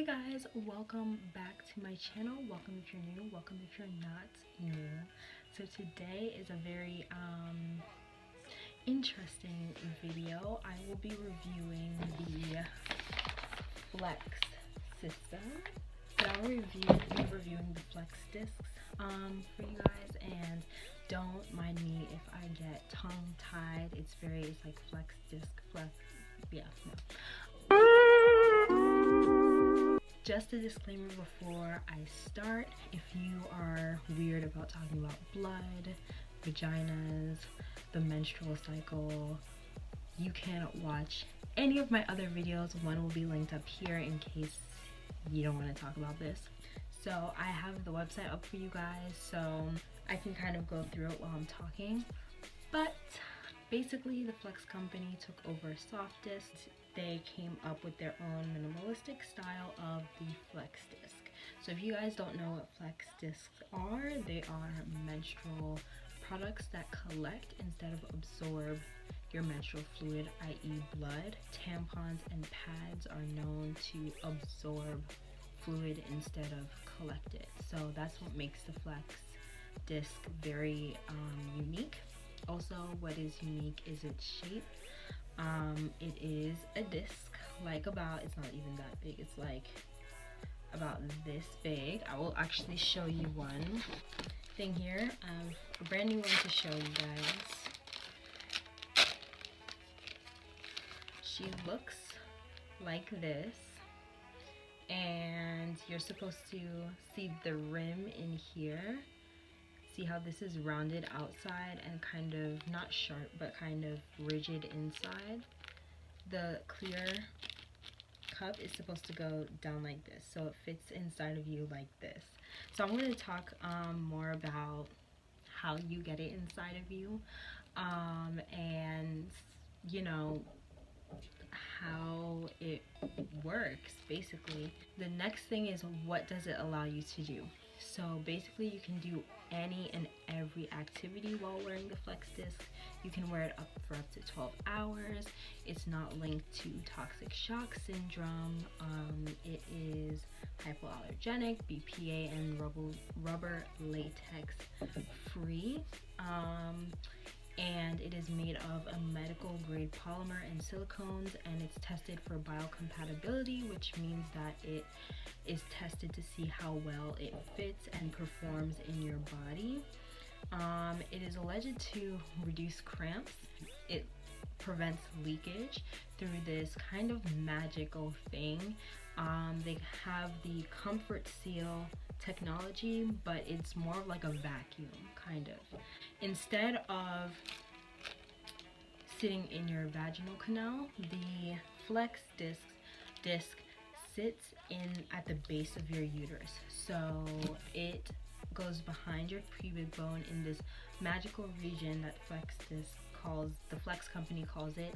Hey guys, welcome back to my channel. Welcome if you're new, welcome if you're not new. So today is a very interesting video. I will be reviewing the Flex system. So I'll be reviewing the Flex discs for you guys, and don't mind me if I get tongue-tied. It's like Flex disc, Flex, yeah, no. Just a disclaimer before I start: if you are weird about talking about blood, vaginas, the menstrual cycle, you cannot watch any of my other videos. One will be linked up here in case you don't want to talk about this. So I have the website up for you guys, so I can kind of go through it while I'm talking. But basically, the Flex company took over soft discs. They came up with their own minimalistic style of the Flex disc. So if you guys don't know what Flex discs are, they are menstrual products that collect instead of absorb your menstrual fluid, i.e. blood. Tampons and pads are known to absorb fluid instead of collect it. So that's what makes the Flex disc very unique. Also, what is unique is its shape. It is a disc, like it's not even that big, it's like about this big. I will actually show you one thing here. A brand new one to show you guys. She looks like this, and you're supposed to see the rim in here. See how this is rounded outside and kind of not sharp but kind of rigid inside. The clear cup is supposed to go down like this, so it fits inside of you like this. So I'm going to talk more about how you get it inside of you, and you know, how it works basically. The next thing is, what does it allow you to do? So basically, you can do any and every activity while wearing the Flex disc. You can wear it for up to 12 hours. It's not linked to toxic shock syndrome. It is hypoallergenic, BPA and rubber latex free. And it is made of a medical grade polymer and silicones, and it's tested for biocompatibility, which means that it is tested to see how well it fits and performs in your body. It is alleged to reduce cramps. It prevents leakage through this kind of magical thing. They have the Comfort Seal technology, but it's more of like a vacuum, kind of. Instead of sitting in your vaginal canal, the Flex disc sits at the base of your uterus. So it goes behind your pubic bone in this magical region that the Flex company calls the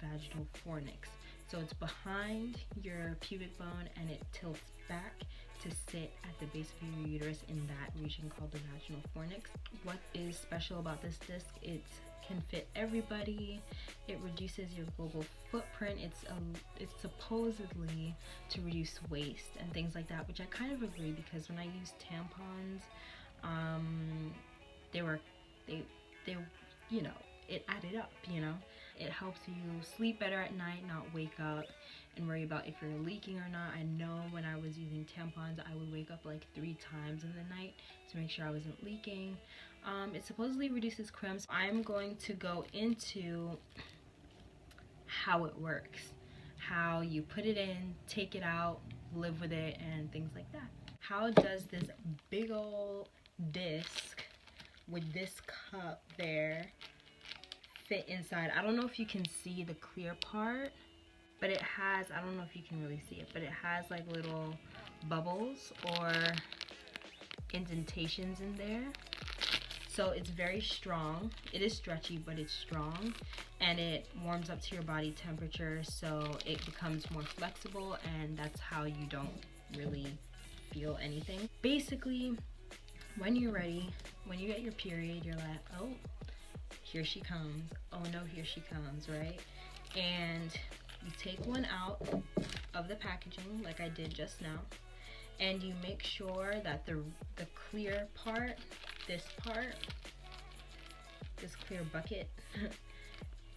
vaginal fornix. So it's behind your pubic bone, and it tilts back to sit at the base of your uterus in that region called the vaginal fornix. What is special about this disc? It can fit everybody. It reduces your global footprint. It's supposedly to reduce waste and things like that, which I kind of agree, because when I used tampons, they you know, it added up, you know. It helps you sleep better at night, not wake up and worry about if you're leaking or not. I know when I was using tampons, I would wake up like 3 times in the night to make sure I wasn't leaking. It supposedly reduces cramps. I'm going to go into how it works, how you put it in, take it out, live with it, and things like that. How does this big old disc with this cup there fit inside? I don't know if you can see the clear part, but it has, I don't know if you can really see it, but it has like little bubbles or indentations in there. So it's very strong. It is stretchy, but it's strong, and it warms up to your body temperature, so it becomes more flexible, and that's how you don't really feel anything. Basically, when you're ready, when you get your period, you're like, oh, here she comes. Oh no, here she comes, right? And you take one out of the packaging like I did just now, and you make sure that the clear part, this clear bucket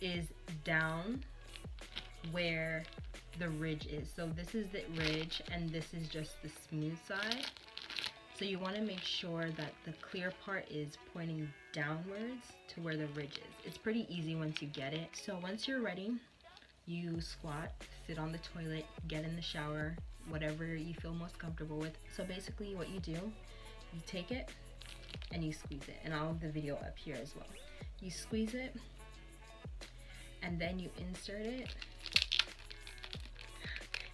is down where the ridge is. So this is the ridge and this is just the smooth side. So you want to make sure that the clear part is pointing downwards to where the ridge is. It's pretty easy once you get it. So once you're ready, you squat, sit on the toilet, get in the shower, whatever you feel most comfortable with. So basically what you do, you take it and you squeeze it. And I'll have the video up here as well. You squeeze it and then you insert it.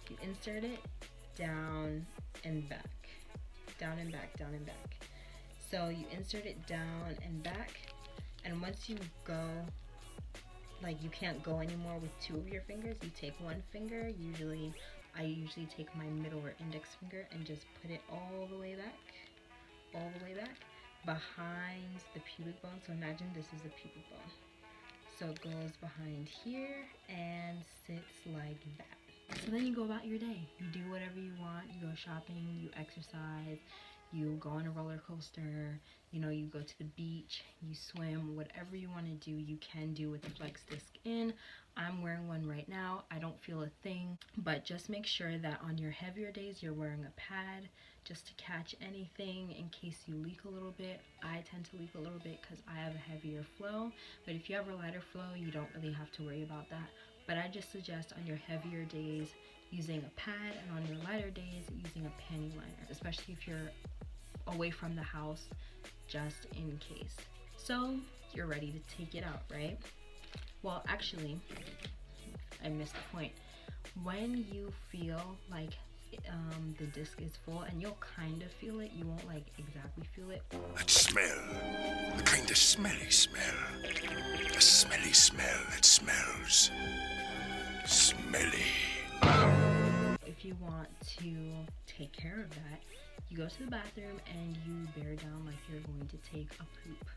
You insert it down and back. Down and back, down and back. So you insert it down and back, and once you go, like you can't go anymore with two of your fingers, you take one finger. I usually take my middle or index finger and just put it all the way back behind the pubic bone. So imagine this is the pubic bone. So it goes behind here and sits like that. So then you go about your day. You do whatever you want. You go shopping, you exercise, you go on a roller coaster, you know, you go to the beach, you swim, whatever you want to do, you can do with the Flex Disc in. I'm wearing one right now. I don't feel a thing, but just make sure that on your heavier days, you're wearing a pad just to catch anything in case you leak a little bit. I tend to leak a little bit because I have a heavier flow, but if you have a lighter flow, you don't really have to worry about that. But I just suggest on your heavier days using a pad, and on your lighter days using a panty liner, especially if you're away from the house, just in case. So you're ready to take it out, right? Well, actually, I missed the point. When you feel like the disc is full, and you'll kind of feel it, you won't like exactly feel it. That smell, the kind of smelly smell, the smelly smell that smells smelly. If you want to take care of that, you go to the bathroom and you bear down like you're going to take a poop,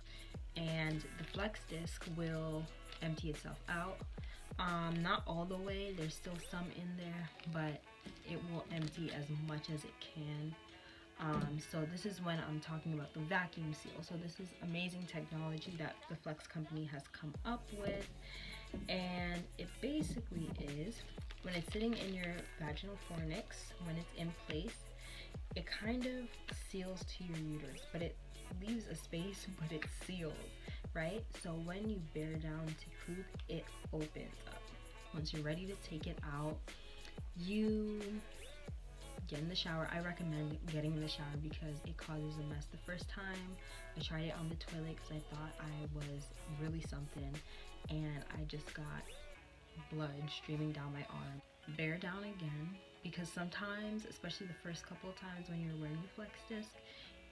and the Flex Disc will empty itself out. Not all the way, there's still some in there, but it will empty as much as it can. So this is when I'm talking about the vacuum seal. So this is amazing technology that the Flex company has come up with, and it basically is, when it's sitting in your vaginal fornix, when it's in place, it kind of seals to your uterus, but it leaves a space, but it seals, right? So when you bear down to poop, it opens up. Once you're ready to take it out, you get in the shower. I recommend getting in the shower because it causes a mess. The first time I tried it on the toilet because I thought I was really something, and I just got blood streaming down my arm. Bear down again, because sometimes, especially the first couple of times when you're wearing the Flex Disc,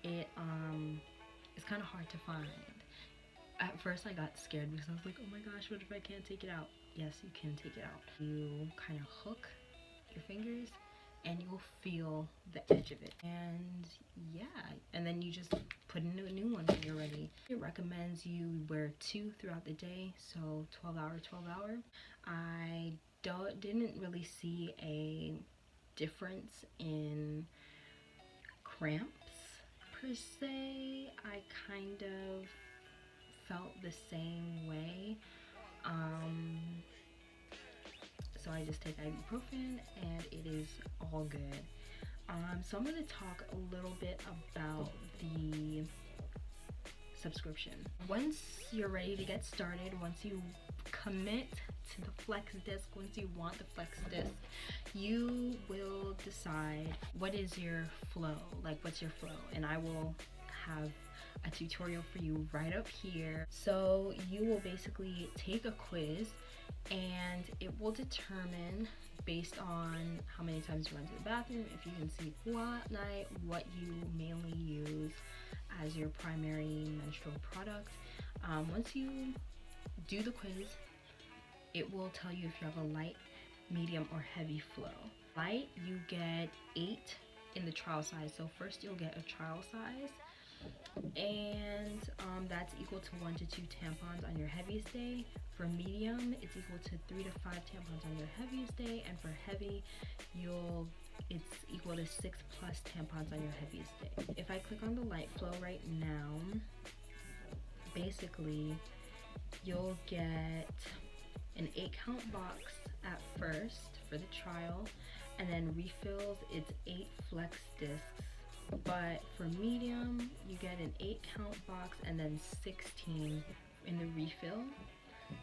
it's kind of hard to find. At first I got scared because I was like, oh my gosh, what if I can't take it out? Yes, you can take it out. You kind of hook your fingers and you'll feel the edge of it, and yeah, and then you just put in a new one when you're ready. It recommends you wear 2 throughout the day, so 12 hour. I didn't really see a difference in cramps per se. I kind of felt the same way. So I just take ibuprofen and it is all good. So I'm going to talk a little bit about the subscription. Once you're ready to get started, once you commit to the Flex Disc, once you want the Flex Disc, you will decide what is your flow, like what's your flow, and I will have a tutorial for you right up here. So you will basically take a quiz, and it will determine, based on how many times you run to the bathroom, if you can sleep well at night, what you mainly use as your primary menstrual product. Once you do the quiz, it will tell you if you have a light, medium, or heavy flow. Light, you get 8 in the trial size. So first you'll get a trial size, and that's equal to 1 to 2 tampons on your heaviest day. For medium, it's equal to 3 to 5 tampons on your heaviest day, and for heavy, it's equal to 6 plus tampons on your heaviest day. If I click on the light flow right now, basically you'll get an 8-count box at first for the trial, and then refills, it's 8 flex discs. But for medium, you get an 8-count box and then 16 in the refill,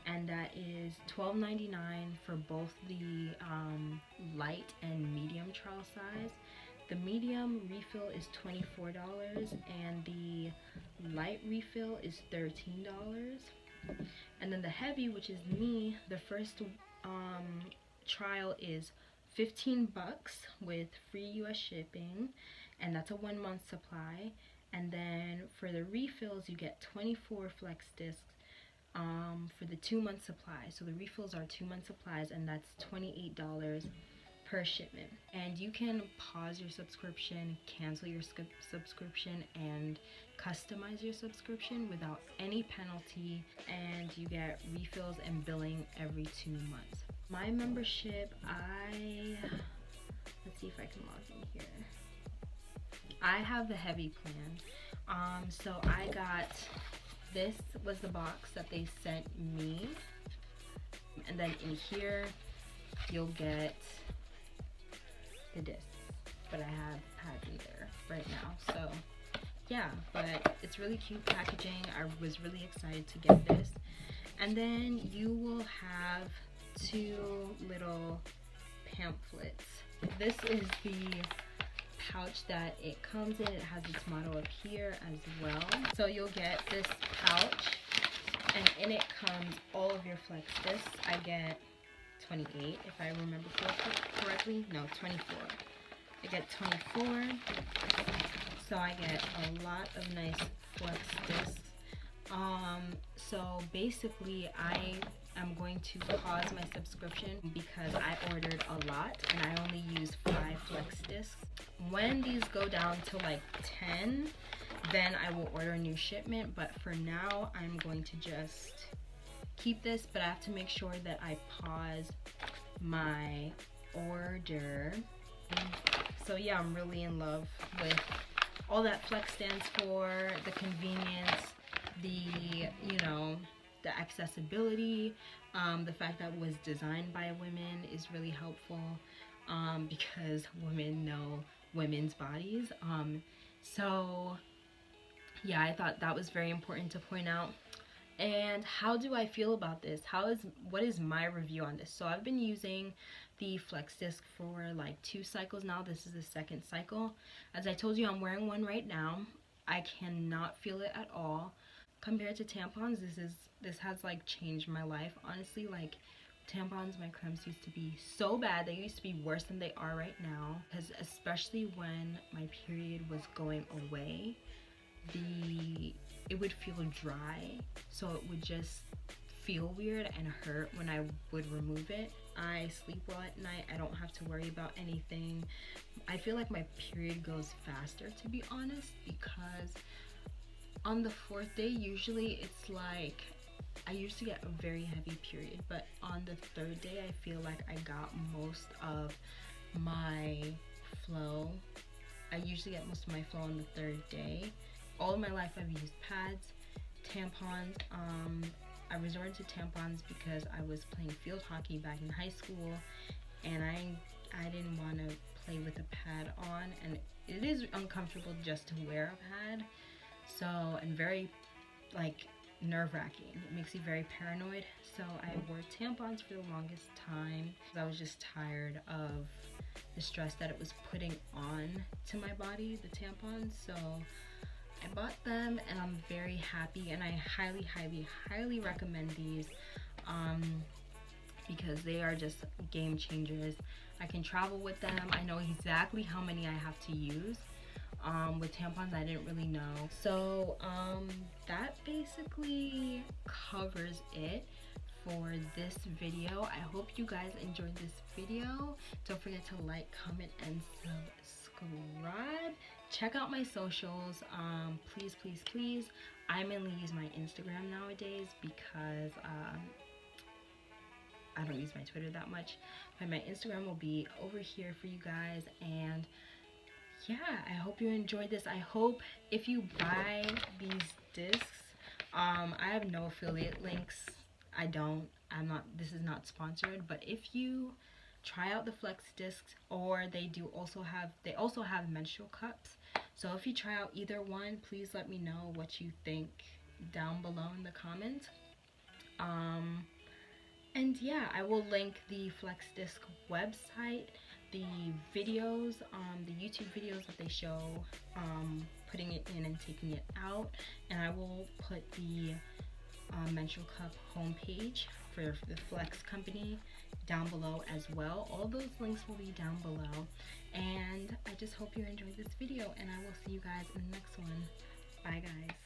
and that is $12.99 for both the light and medium trial size. The medium refill is $24 and the light refill is $13. And then the heavy, which is me, the first trial is $15 with free US shipping, and that's a 1-month supply. And then for the refills, you get 24 flex discs for the 2-month supply. So the refills are 2-month supplies, and that's $28 per shipment. And you can pause your subscription, cancel your subscription, and customize your subscription without any penalty, and you get refills and billing every 2 months. My membership, let's see if I can log in here. I have the heavy plan. So I got, this was the box that they sent me, and then in here you'll get the discs, but I have pads in there right now. So yeah, but it's really cute packaging. I was really excited to get this. And then you will have 2 little pamphlets. This is the pouch that it comes in. It has its motto up here as well. So you'll get this pouch, and in it comes all of your flex discs. I get 28 if I remember correctly. No, 24. I get 24. So I get a lot of nice flex discs. So basically I am going to pause my subscription because I ordered a lot and I only use 5 flex discs. When these go down to like 10, then I will order a new shipment, but for now I'm going to just keep this, but I have to make sure that I pause my order. So yeah, I'm really in love with all that flex stands for, the convenience, the, you know, the accessibility, the fact that it was designed by women is really helpful, because women know women's bodies. So yeah, I thought that was very important to point out. And how do I feel about this? What is my review on this? So I've been using the flex disc for like 2 cycles now. This is the 2nd cycle. As I told you, I'm wearing one right now. I cannot feel it at all. Compared to tampons, this has like changed my life. Honestly, like tampons, my cramps used to be so bad. They used to be worse than they are right now. Because especially when my period was going away, it would feel dry, so it would just feel weird and hurt when I would remove it. I sleep well at night. I don't have to worry about anything. I feel like my period goes faster, to be honest, because on the 4th day, usually it's like, I used to get a very heavy period, but on the 3rd day, I feel like I got most of my flow. I usually get most of my flow on the 3rd day. All of my life I've used pads, tampons. I resorted to tampons because I was playing field hockey back in high school, and I didn't want to play with a pad on, and it is uncomfortable just to wear a pad. So, and very like nerve-wracking. It makes you very paranoid. So I wore tampons for the longest time. I was just tired of the stress that it was putting on to my body, the tampons. So I bought them and I'm very happy, and I highly recommend these because they are just game changers. I can travel with them. I know exactly how many I have to use. With tampons, I didn't really know. So that basically covers it for this video. I hope you guys enjoyed this video. Don't forget to like, comment, and subscribe. check out my socials. Please, please, please. I mainly use my Instagram nowadays because I don't use my Twitter that much, but my Instagram will be over here for you guys. And yeah, I hope you enjoyed this. I hope if you buy these discs, I have no affiliate links. This is not sponsored, but if you try out the Flex discs, or they also have menstrual cups. So if you try out either one, please let me know what you think down below in the comments. And yeah, I will link the Flex disc website, the videos, the YouTube videos that they show putting it in and taking it out, and I will put the menstrual cup homepage for the Flex company down below as well. All those links will be down below, and I just hope you enjoyed this video, and I will see you guys in the next one. Bye guys.